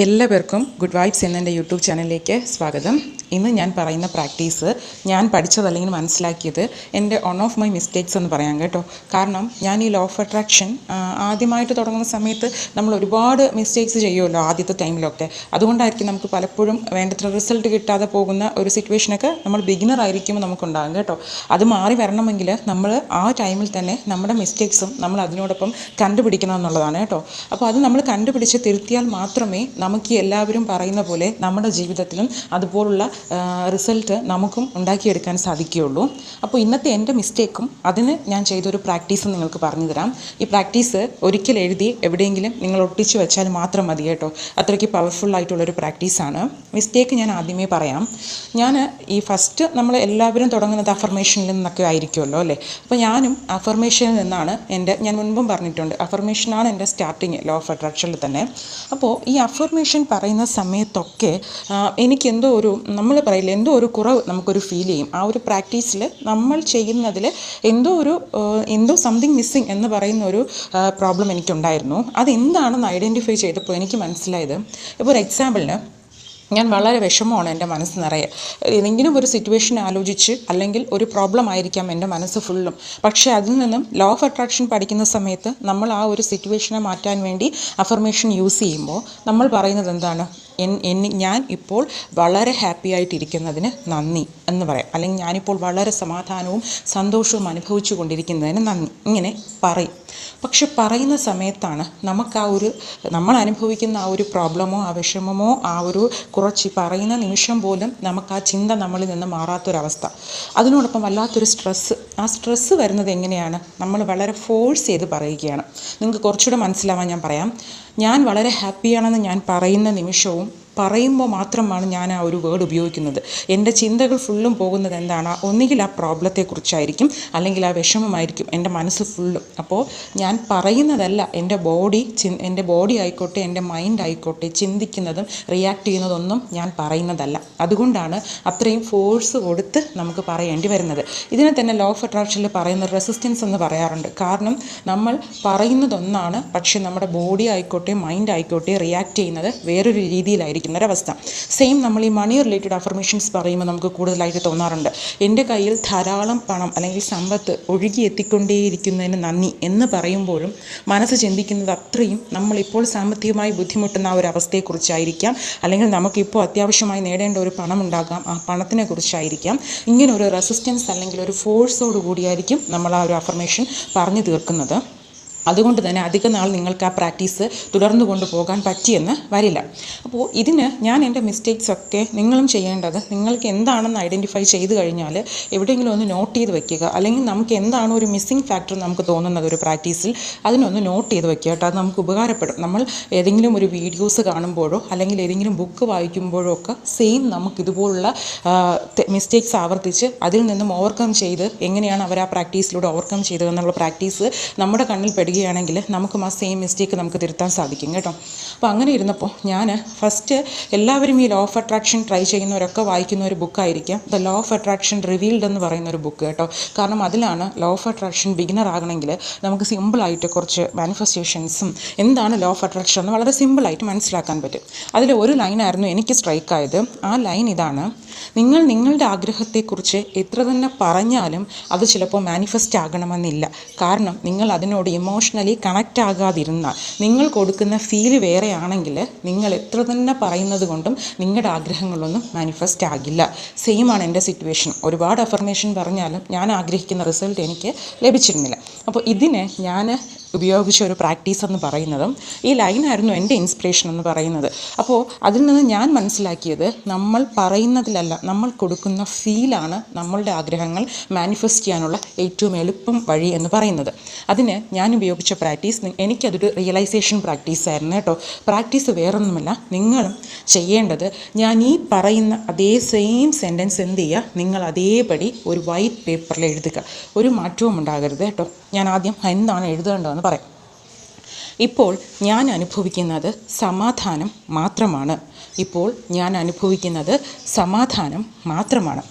എല്ലാവർക്കും good vibes എന്ന YouTube ചാനലിലേക്ക് സ്വാഗതം. ഇന്ന് ഞാൻ പറയുന്ന പ്രാക്ടീസ് ഞാൻ പഠിച്ചതല്ലെങ്കിൽ മനസ്സിലാക്കിയത് എൻ്റെ വൺ ഓഫ് മൈ മിസ്റ്റേക്സ് എന്ന് പറയാം കേട്ടോ. കാരണം ഞാൻ ഈ ലോ ഓഫ് അട്രാക്ഷൻ ആദ്യമായിട്ട് തുടങ്ങുന്ന സമയത്ത് നമ്മൾ ഒരുപാട് മിസ്റ്റേക്സ് ചെയ്യുമല്ലോ ആദ്യത്തെ ടൈമിലൊക്കെ. അതുകൊണ്ടായിരിക്കും നമുക്ക് പലപ്പോഴും വേണ്ടത്ര റിസൾട്ട് കിട്ടാതെ പോകുന്ന ഒരു സിറ്റുവേഷനൊക്കെ നമ്മൾ ബിഗിനർ ആയിരിക്കുമ്പോൾ നമുക്കുണ്ടാകും കേട്ടോ. അത് മാറി വരണമെങ്കിൽ നമ്മൾ ആ ടൈമിൽ തന്നെ നമ്മുടെ മിസ്റ്റേക്സും നമ്മൾ അതിനോടൊപ്പം കണ്ടുപിടിക്കണം എന്നുള്ളതാണ് കേട്ടോ. അപ്പോൾ അത് നമ്മൾ കണ്ടുപിടിച്ച് തിരുത്തിയാൽ മാത്രമേ നമുക്ക് എല്ലാവരും പറയുന്ന പോലെ നമ്മുടെ ജീവിതത്തിലും അതുപോലുള്ള റിസൾട്ട് നമുക്കും ഉണ്ടാക്കിയെടുക്കാൻ സാധിക്കുകയുള്ളൂ. അപ്പോൾ ഇന്നത്തെ എൻ്റെ മിസ്റ്റേക്കും അതിന് ഞാൻ ചെയ്തൊരു പ്രാക്ടീസ് നിങ്ങൾക്ക് പറഞ്ഞു തരാം. ഈ പ്രാക്ടീസ് ഒരിക്കൽ എഴുതി എവിടെയെങ്കിലും നിങ്ങൾ ഒട്ടിച്ച് വെച്ചാൽ മാത്രം മതി കേട്ടോ. അത്രയ്ക്ക് പവർഫുള്ളായിട്ടുള്ളൊരു പ്രാക്ടീസാണ്. മിസ്റ്റേക്ക് ഞാൻ ആദ്യമേ പറയാം. ഞാൻ ഈ ഫസ്റ്റ് നമ്മൾ എല്ലാവരും തുടങ്ങുന്നത് അഫർമേഷനിൽ നിന്നൊക്കെ ആയിരിക്കുമല്ലോ അല്ലേ. അപ്പോൾ ഞാനും അഫർമേഷനിൽ നിന്നാണ് ഞാൻ മുൻപും പറഞ്ഞിട്ടുണ്ട്, അഫർമേഷനാണ് എൻ്റെ സ്റ്റാർട്ടിങ് ലോ ഓഫ് അട്രാക്ഷനിൽ തന്നെ. അപ്പോൾ ഈ അഫർമേഷൻ പറയുന്ന സമയത്തൊക്കെ എനിക്കെന്തോ നമ്മൾ പറയില്ല, എന്തോ ഒരു കുറവ് നമുക്കൊരു ഫീൽ ചെയ്യും. ആ ഒരു പ്രാക്ടീസിൽ നമ്മൾ ചെയ്യുന്നതിൽ എന്തോ സംതിങ് മിസ്സിങ് എന്ന് പറയുന്ന ഒരു പ്രോബ്ലം എനിക്കുണ്ടായിരുന്നു. അതെന്താണെന്ന് ഐഡൻറ്റിഫൈ ചെയ്തപ്പോൾ എനിക്ക് മനസ്സിലായത്, ഇപ്പോൾ ഒരു എക്സാമ്പിളിന് ഞാൻ വളരെ വിഷമമാണ് എൻ്റെ മനസ്സ് നിറയെ. ഏതെങ്കിലും ഒരു സിറ്റുവേഷൻ ആലോചിച്ച് അല്ലെങ്കിൽ ഒരു പ്രോബ്ലം ആയിരിക്കാം എൻ്റെ മനസ്സ് ഫുള്ളും. പക്ഷേ അതിൽ നിന്നും ലോ ഓഫ് അട്രാക്ഷൻ പഠിക്കുന്ന സമയത്ത് നമ്മൾ ആ ഒരു സിറ്റുവേഷനെ മാറ്റാൻ വേണ്ടി അഫർമേഷൻ യൂസ് ചെയ്യുമ്പോൾ നമ്മൾ പറയുന്നത് എന്താണ്, ഞാൻ ഇപ്പോൾ വളരെ ഹാപ്പി ആയിട്ടിരിക്കുന്നതിന് നന്ദി എന്ന് പറയാം. അല്ലെങ്കിൽ ഞാനിപ്പോൾ വളരെ സമാധാനവും സന്തോഷവും അനുഭവിച്ചു കൊണ്ടിരിക്കുന്നതിന് നന്ദി, ഇങ്ങനെ പറയും. പക്ഷെ പറയുന്ന സമയത്താണ് നമ്മൾ അനുഭവിക്കുന്ന ആ ഒരു പ്രോബ്ലമോ ആ വിഷമമോ കുറച്ച് പറയുന്ന നിമിഷം പോലും നമുക്ക് ആ ചിന്ത നമ്മളിൽ നിന്ന് മാറാത്തൊരവസ്ഥ, അതിനോടൊപ്പം വല്ലാത്തൊരു ആ സ്ട്രെസ്സ് വരുന്നത് എങ്ങനെയാണ്, നമ്മൾ വളരെ ഫോഴ്സ് ചെയ്ത് പറയുകയാണ്. നിങ്ങൾക്ക് കുറച്ചുകൂടെ മനസ്സിലാവാൻ ഞാൻ പറയാം. ഞാൻ വളരെ ഹാപ്പിയാണെന്ന് ഞാൻ പറയുന്ന നിമിഷവും പറയുമ്പോൾ മാത്രമാണ് ഞാൻ ആ ഒരു വേർഡ് ഉപയോഗിക്കുന്നത്. എൻ്റെ ചിന്തകൾ ഫുള്ളും പോകുന്നത് എന്താണ്, ഒന്നുകിൽ ആ പ്രോബ്ലത്തെക്കുറിച്ചായിരിക്കും അല്ലെങ്കിൽ ആ വിഷമമായിരിക്കും എൻ്റെ മനസ്സ് ഫുള്ളും. അപ്പോൾ ഞാൻ പറയുന്നതല്ല, എൻ്റെ ബോഡി ആയിക്കോട്ടെ എൻ്റെ മൈൻഡ് ആയിക്കോട്ടെ ചിന്തിക്കുന്നതും റിയാക്ട് ചെയ്യുന്നതൊന്നും ഞാൻ പറയുന്നതല്ല. അതുകൊണ്ടാണ് അത്രയും ഫോഴ്സ് കൊടുത്ത് നമുക്ക് പറയേണ്ടി വരുന്നത്. ഇതിനെ തന്നെ ലോ ഓഫ് അട്രാക്ഷനിൽ പറയുന്ന റെസിസ്റ്റൻസ് എന്ന് പറയാറുണ്ട്. കാരണം നമ്മൾ പറയുന്നതൊന്നാണ്, പക്ഷേ നമ്മുടെ ബോഡി ആയിക്കോട്ടെ മൈൻഡ് ആയിക്കോട്ടെ റിയാക്ട് ചെയ്യുന്നത് വേറൊരു രീതിയിലായിരിക്കും ഒരവസ്ഥ. സെയിം നമ്മൾ ഈ മണി റിലേറ്റഡ് അഫർമേഷൻസ് പറയുമ്പോൾ നമുക്ക് കൂടുതലായിട്ട് തോന്നാറുണ്ട്, എൻ്റെ കയ്യിൽ ധാരാളം പണം അല്ലെങ്കിൽ സമ്പത്ത് ഒഴുകി എത്തിക്കൊണ്ടേയിരിക്കുന്നതിന് നന്ദി എന്ന് പറയുമ്പോഴും മനസ്സ് ചിന്തിക്കുന്നത് അത്രയും നമ്മളിപ്പോൾ സാമ്പത്തികമായി ബുദ്ധിമുട്ടുന്ന ആ ഒരു അവസ്ഥയെക്കുറിച്ചായിരിക്കാം, അല്ലെങ്കിൽ നമുക്കിപ്പോൾ അത്യാവശ്യമായി നേടേണ്ട ഒരു പണം ഉണ്ടാകാം, ആ പണത്തിനെ കുറിച്ചായിരിക്കാം. ഇങ്ങനെ ഒരു റെസിസ്റ്റൻസ് അല്ലെങ്കിൽ ഒരു ഫോഴ്സോട് കൂടിയായിരിക്കും നമ്മൾ ആ ഒരു അഫർമേഷൻ പറഞ്ഞു തീർക്കുന്നത്. അതുകൊണ്ട് തന്നെ അധിക നാൾ നിങ്ങൾക്ക് ആ പ്രാക്ടീസ് തുടർന്നു കൊണ്ടുപോകാൻ പറ്റിയെന്ന് വരില്ല. അപ്പോൾ ഇതിന് ഞാൻ എൻ്റെ മിസ്റ്റേക്സൊക്കെ നിങ്ങളും ചെയ്യേണ്ടത്, നിങ്ങൾക്ക് എന്താണെന്ന് ഐഡൻറ്റിഫൈ ചെയ്ത് കഴിഞ്ഞാൽ എവിടെയെങ്കിലും ഒന്ന് നോട്ട് ചെയ്ത് വെക്കുക. അല്ലെങ്കിൽ നമുക്ക് എന്താണ് ഒരു മിസ്സിങ് ഫാക്ടർ നമുക്ക് തോന്നുന്നത് ഒരു പ്രാക്ടീസിൽ, അതിനൊന്ന് നോട്ട് ചെയ്ത് വെക്കുക കേട്ടോ. അത് നമുക്ക് ഉപകാരപ്പെടും. നമ്മൾ ഏതെങ്കിലും ഒരു വീഡിയോസ് കാണുമ്പോഴോ അല്ലെങ്കിൽ ഏതെങ്കിലും ബുക്ക് വായിക്കുമ്പോഴോ ഒക്കെ സെയിം നമുക്കിതുപോലുള്ള മിസ്റ്റേക്സ് ആവർത്തിച്ച് അതിൽ നിന്നും ഓവർകം ചെയ്ത് എങ്ങനെയാണ് അവർ ആ പ്രാക്ടീസിലൂടെ ഓവർകം ചെയ്തതെന്നുള്ള പ്രാക്ടീസ് നമ്മുടെ കണ്ണിൽ യാണെങ്കിൽ നമുക്കും ആ സെയിം മിസ്റ്റേക്ക് നമുക്ക് തിരുത്താൻ സാധിക്കും കേട്ടോ. അപ്പോൾ അങ്ങനെ ഇരുന്നപ്പോൾ ഞാൻ ഫസ്റ്റ് എല്ലാവരും ഈ ലോ ഓഫ് അട്രാക്ഷൻ ട്രൈ ചെയ്യുന്നവരൊക്കെ വായിക്കുന്ന ഒരു ബുക്കായിരിക്കാം the law of attraction revealed എന്ന് പറയുന്ന ഒരു ബുക്ക് കേട്ടോ. കാരണം അതിലാണ് ലോ ഓഫ് അട്രാക്ഷൻ ബിഗിനർ ആകണമെങ്കിൽ നമുക്ക് സിമ്പിളായിട്ട് കുറച്ച് മാനിഫെസ്റ്റേഷൻസും എന്താണ് ലോ ഓഫ് അട്രാക്ഷൻ എന്ന് വളരെ സിമ്പിളായിട്ട് മനസ്സിലാക്കാൻ പറ്റും. അതിൽ ഒരു ലൈനായിരുന്നു എനിക്ക് സ്ട്രൈക്കായത്. ആ ലൈൻ ഇതാണ്: നിങ്ങൾ നിങ്ങളുടെ ആഗ്രഹത്തെക്കുറിച്ച് എത്ര തന്നെ പറഞ്ഞാലും അത് ചിലപ്പോൾ മാനിഫെസ്റ്റ് ആകണമെന്നില്ല. കാരണം നിങ്ങൾ അതിനോട് ഇമോഷണലി കണക്റ്റ് ആകാതിരുന്നാൽ, നിങ്ങൾ കൊടുക്കുന്ന ഫീല് വേറെ ആണെങ്കിൽ നിങ്ങൾ എത്ര തന്നെ പറയുന്നത് കൊണ്ടും നിങ്ങളുടെ ആഗ്രഹങ്ങളൊന്നും മാനിഫെസ്റ്റ് ആകില്ല. സെയിമാണ് എൻ്റെ സിറ്റുവേഷൻ. ഒരുപാട് അഫർമേഷൻ പറഞ്ഞാലും ഞാൻ ആഗ്രഹിക്കുന്ന റിസൾട്ട് എനിക്ക് ലഭിച്ചിരുന്നില്ല. അപ്പോൾ ഇതിന് ഞാൻ ഉപയോഗിച്ച ഒരു പ്രാക്ടീസ് എന്ന് പറയുന്നതും ഈ ലൈനായിരുന്നു എൻ്റെ ഇൻസ്പിറേഷൻ എന്ന് പറയുന്നത്. അപ്പോൾ അതിൽ നിന്ന് ഞാൻ മനസ്സിലാക്കിയത്, നമ്മൾ പറയുന്നതിലല്ല, നമ്മൾ കൊടുക്കുന്ന ഫീലാണ് നമ്മളുടെ ആഗ്രഹങ്ങൾ മാനിഫെസ്റ്റ് ചെയ്യാനുള്ള ഏറ്റവും എളുപ്പം വഴി എന്ന് പറയുന്നത്. അതിന് ഞാൻ ഉപയോഗിച്ച പ്രാക്ടീസ്, എനിക്കതൊരു റിയലൈസേഷൻ പ്രാക്ടീസായിരുന്നു കേട്ടോ. പ്രാക്ടീസ് വേറൊന്നുമല്ല, നിങ്ങളും ചെയ്യേണ്ടത് ഞാൻ ഈ പറയുന്ന അതേ സെയിം സെൻറ്റൻസ് എന്ത് ചെയ്യുക, നിങ്ങൾ അതേപടി ഒരു വൈറ്റ് പേപ്പറിൽ എഴുതുക. ഒരു മാറ്റവും ഉണ്ടാകരുത് കേട്ടോ. ഞാൻ ആദ്യം എന്താണ് എഴുതേണ്ടതെന്ന് പറയാം. ഇപ്പോൾ ഞാൻ അനുഭവിക്കുന്നത് സമാധാനം മാത്രമാണ്. ഇപ്പോൾ ഞാൻ അനുഭവിക്കുന്നത് സമാധാനം മാത്രമാണ്.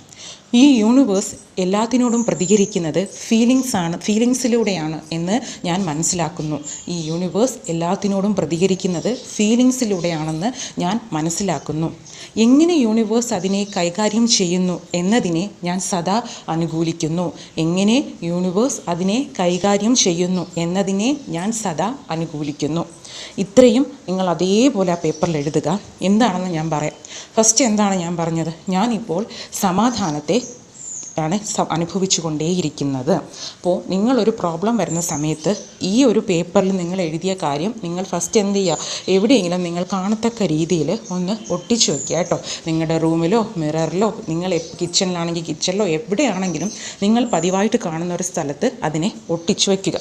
ഈ യൂണിവേഴ്സ് എല്ലാത്തിനോടും പ്രതികരിക്കുന്നത് ഫീലിങ്സിലൂടെയാണ് എന്ന് ഞാൻ മനസ്സിലാക്കുന്നു. ഈ യൂണിവേഴ്സ് എല്ലാത്തിനോടും പ്രതികരിക്കുന്നത് ഫീലിങ്സിലൂടെയാണെന്ന് ഞാൻ മനസ്സിലാക്കുന്നു. എങ്ങനെ യൂണിവേഴ്സ് അതിനെ കൈകാര്യം ചെയ്യുന്നു എന്നതിനെ ഞാൻ സദാ അനുകൂലിക്കുന്നു. എങ്ങനെ യൂണിവേഴ്സ് അതിനെ കൈകാര്യം ചെയ്യുന്നു എന്നതിനെ ഞാൻ സദാ അനുകൂലിക്കുന്നു. ഇത്രയും നിങ്ങൾ അതേപോലെ ആ പേപ്പറിൽ എഴുതുക. എന്താണെന്ന് ഞാൻ പറയാം. ഫസ്റ്റ് എന്താണ് ഞാൻ പറഞ്ഞത്? ഞാനിപ്പോൾ സമാധാനത്തെ ആണ് അനുഭവിച്ചു കൊണ്ടേയിരിക്കുന്നത്. അപ്പോൾ നിങ്ങളൊരു പ്രോബ്ലം വരുന്ന സമയത്ത് ഈ ഒരു പേപ്പറിൽ നിങ്ങൾ എഴുതിയ കാര്യം നിങ്ങൾ ഫസ്റ്റ് എന്ത് ചെയ്യുക, എവിടെയെങ്കിലും നിങ്ങൾ കാണത്തക്ക രീതിയിൽ ഒന്ന് ഒട്ടിച്ചു വയ്ക്കുക കേട്ടോ. നിങ്ങളുടെ റൂമിലോ മിററിലോ, നിങ്ങൾ കിച്ചണിലാണെങ്കിൽ കിച്ചണിലോ, എവിടെയാണെങ്കിലും നിങ്ങൾ പതിവായിട്ട് കാണുന്ന ഒരു സ്ഥലത്ത് അതിനെ ഒട്ടിച്ചു വയ്ക്കുക.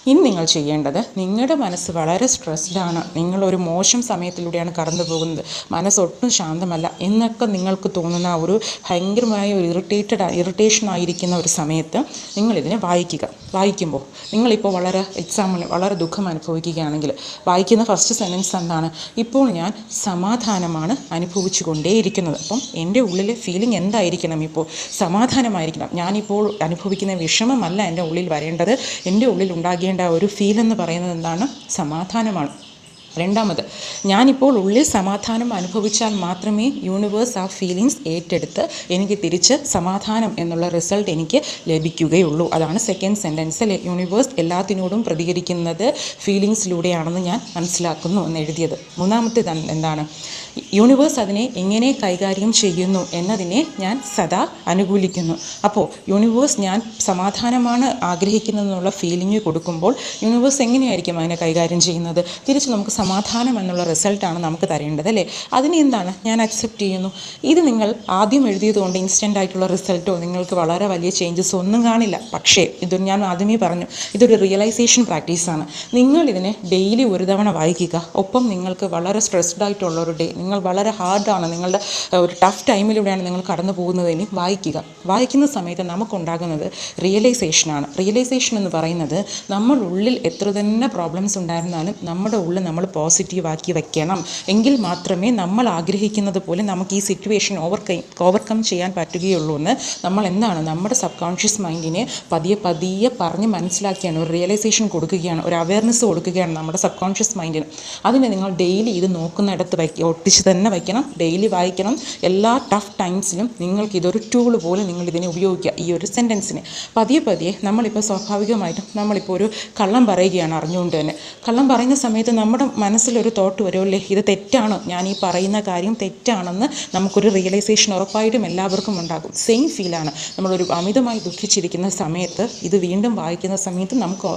ഇനി നിങ്ങൾ ചെയ്യേണ്ടത്, നിങ്ങളുടെ മനസ്സ് വളരെ സ്ട്രെസ്ഡാണ്, നിങ്ങളൊരു മോശം സമയത്തിലൂടെയാണ് കടന്നു പോകുന്നത്, മനസ്സൊട്ടും ശാന്തമല്ല എന്നൊക്കെ നിങ്ങൾക്ക് തോന്നുന്ന ഒരു ഭയങ്കരമായ ഒരു ഇറിറ്റേഷൻ ആയിരിക്കുന്ന ഒരു സമയത്ത് നിങ്ങളിതിനെ വായിക്കുക. വായിക്കുമ്പോൾ നിങ്ങളിപ്പോൾ എക്സാമ്പിൾ വളരെ ദുഃഖം അനുഭവിക്കുകയാണെങ്കിൽ വായിക്കുന്ന ഫസ്റ്റ് സെൻറ്റൻസ് എന്താണ്? ഇപ്പോൾ ഞാൻ സമാധാനമാണ് അനുഭവിച്ചു കൊണ്ടേയിരിക്കുന്നത്. അപ്പം എൻ്റെ ഉള്ളിലെ ഫീലിംഗ് എന്തായിരിക്കണം? ഇപ്പോൾ സമാധാനമായിരിക്കണം. ഞാനിപ്പോൾ അനുഭവിക്കുന്ന വിഷമമല്ല എൻ്റെ ഉള്ളിൽ വരേണ്ടത്. എൻ്റെ ഉള്ളിൽ ഉണ്ടാകേണ്ട ഒരു ഫീലെന്ന് പറയുന്നത് എന്താണ്? സമാധാനമാണ്. രണ്ടാമത്, ഞാനിപ്പോൾ ഉള്ളിൽ സമാധാനം അനുഭവിച്ചാൽ മാത്രമേ യൂണിവേഴ്സ് ആ ഫീലിങ്സ് ഏറ്റെടുത്ത് എനിക്ക് തിരിച്ച് സമാധാനം എന്നുള്ള റിസൾട്ട് എനിക്ക് ലഭിക്കുകയുള്ളൂ. അതാണ് സെക്കൻഡ് സെൻറ്റൻസിൽ യൂണിവേഴ്സ് എല്ലാത്തിനോടും പ്രതികരിക്കുന്നത് ഫീലിങ്സിലൂടെയാണെന്ന് ഞാൻ മനസ്സിലാക്കുന്നു എന്ന് എഴുതിയത്. മൂന്നാമത്തേത് എന്താണ്? യൂണിവേഴ്സ് അതിനെ എങ്ങനെ കൈകാര്യം ചെയ്യുന്നു എന്നതിനെ ഞാൻ സദാ അനുകൂലിക്കുന്നു. അപ്പോൾ യൂണിവേഴ്സ് ഞാൻ സമാധാനമാണ് ആഗ്രഹിക്കുന്നതെന്നുള്ള ഫീലിംഗ് കൊടുക്കുമ്പോൾ യൂണിവേഴ്സ് എങ്ങനെയായിരിക്കും അതിനെ കൈകാര്യം ചെയ്യുന്നത്? തിരിച്ച് നമുക്ക് സമാധാനം എന്നുള്ള റിസൾട്ടാണ് നമുക്ക് തരേണ്ടത് അല്ലേ? അതിനെ എന്താണ്? ഞാൻ അക്സെപ്റ്റ് ചെയ്യുന്നു. ഇത് നിങ്ങൾ ആദ്യം എഴുതിയതുകൊണ്ട് ഇൻസ്റ്റൻ്റ് ആയിട്ടുള്ള റിസൾട്ടോ നിങ്ങൾക്ക് വളരെ വലിയ ചേഞ്ചസ് ഒന്നും കാണില്ല. പക്ഷേ ഇതൊരു, ഞാൻ ആദ്യമേ പറഞ്ഞു, ഇതൊരു റിയലൈസേഷൻ പ്രാക്ടീസാണ്. നിങ്ങളിതിനെ ഡെയിലി ഒരു തവണ വായിക്കുക. ഒപ്പം നിങ്ങൾക്ക് വളരെ സ്ട്രെസ്ഡ് ആയിട്ടുള്ളൊരു ഡേ, നിങ്ങൾ വളരെ ഹാർഡാണ്, നിങ്ങളുടെ ഒരു ടഫ് ടൈമിലൂടെയാണ് നിങ്ങൾ കടന്നു പോകുന്നതിന് വായിക്കുക. വായിക്കുന്ന സമയത്ത് നമുക്കുണ്ടാകുന്നത് റിയലൈസേഷനാണ്. റിയലൈസേഷൻ എന്ന് പറയുന്നത്, നമ്മൾ ഉള്ളിൽ എത്ര തന്നെ പ്രോബ്ലംസ് ഉണ്ടായിരുന്നാലും നമ്മുടെ ഉള്ളിൽ നമ്മൾ പോസിറ്റീവാക്കി വെക്കണം. എങ്കിൽ മാത്രമേ നമ്മൾ ആഗ്രഹിക്കുന്നത് പോലെ നമുക്ക് ഈ സിറ്റുവേഷൻ ഓവർകം ചെയ്യാൻ പറ്റുകയുള്ളൂ എന്ന് നമ്മൾ നമ്മുടെ സബ് കോൺഷ്യസ് മൈൻഡിനെ പതിയെ പറഞ്ഞ് മനസ്സിലാക്കിയാണ്, ഒരു റിയലൈസേഷൻ കൊടുക്കുകയാണ്, ഒരു അവയർനെസ് കൊടുക്കുകയാണ് നമ്മുടെ സബ് കോൺഷ്യസ് മൈൻഡിന്. അതിനെ നിങ്ങൾ ഡെയിലി ഇത് നോക്കുന്നിടത്ത് ഒട്ടിച്ച് തന്നെ വയ്ക്കണം. ഡെയിലി വായിക്കണം. എല്ലാ ടഫ് ടൈംസിലും നിങ്ങൾക്ക് ഇതൊരു ടൂൾ പോലെ നിങ്ങൾ ഇതിനെ ഉപയോഗിക്കുക. ഈ ഒരു സെൻറ്റൻസിനെ പതിയെ നമ്മളിപ്പോൾ സ്വാഭാവികമായിട്ടും നമ്മളിപ്പോൾ ഒരു കള്ളം പറയുകയാണ് അറിഞ്ഞുകൊണ്ട് തന്നെ. കള്ളം പറയുന്ന സമയത്ത് നമ്മുടെ മനസ്സിലൊരു തോട്ട് വരുമല്ലേ, ഇത് തെറ്റാണ്, ഞാൻ ഈ പറയുന്ന കാര്യം തെറ്റാണെന്ന് നമുക്കൊരു റിയലൈസേഷൻ ഉറപ്പായിട്ടും എല്ലാവർക്കും ഉണ്ടാകും. സെയിം ഫീലാണ്. നമ്മളൊരു അമിതമായി ദുഃഖിച്ചിരിക്കുന്ന സമയത്ത് ഇത് വീണ്ടും വായിക്കുന്ന സമയത്ത് നമുക്ക്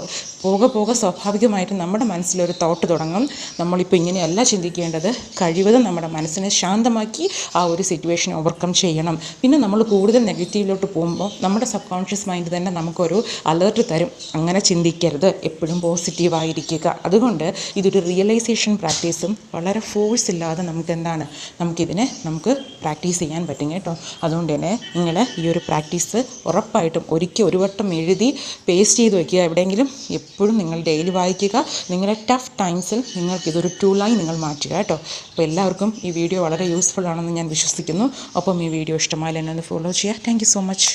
പോകെ സ്വാഭാവികമായിട്ടും നമ്മുടെ മനസ്സിലൊരു തോട്ട് തുടങ്ങും, നമ്മളിപ്പോൾ ഇങ്ങനെയല്ല ചിന്തിക്കേണ്ടത്, കഴിവതും നമ്മുടെ മനസ്സിനെ ശാന്തമാക്കി ആ ഒരു സിറ്റുവേഷൻ ഓവർകം ചെയ്യണം. പിന്നെ നമ്മൾ കൂടുതൽ നെഗറ്റീവിലോട്ട് പോകുമ്പോൾ നമ്മുടെ സബ് കോൺഷ്യസ് മൈൻഡ് തന്നെ നമുക്കൊരു അലേർട്ട് തരും, അങ്ങനെ ചിന്തിക്കരുത്, എപ്പോഴും പോസിറ്റീവായിരിക്കുക. അതുകൊണ്ട് ഇതൊരു റിയലൈസേഷൻ പ്രാക്ടീസും വളരെ ഫോഴ്സ് ഇല്ലാതെ നമുക്ക് പ്രാക്ടീസ് ചെയ്യാൻ പറ്റും കേട്ടോ. അതുകൊണ്ട് തന്നെ നിങ്ങൾ ഈ ഒരു പ്രാക്ടീസ് ഉറപ്പായിട്ടും ഒരു വട്ടം എഴുതി പേസ്റ്റ് ചെയ്ത് വയ്ക്കുക എവിടെയെങ്കിലും. എപ്പോഴും നിങ്ങൾ ഡെയിലി വായിക്കുക. നിങ്ങളുടെ ടഫ് ടൈംസിൽ നിങ്ങൾക്കിതൊരു ടൂളായി നിങ്ങൾ മാറ്റുക കേട്ടോ. അപ്പോൾ എല്ലാവർക്കും ഈ വീഡിയോ വളരെ യൂസ്ഫുൾ ആണെന്ന് ഞാൻ വിശ്വസിക്കുന്നു. ഒപ്പം ഈ വീഡിയോ ഇഷ്ടമായാൽ എന്നെ ഒന്ന് ഫോളോ ചെയ്യുക. Thank you so much.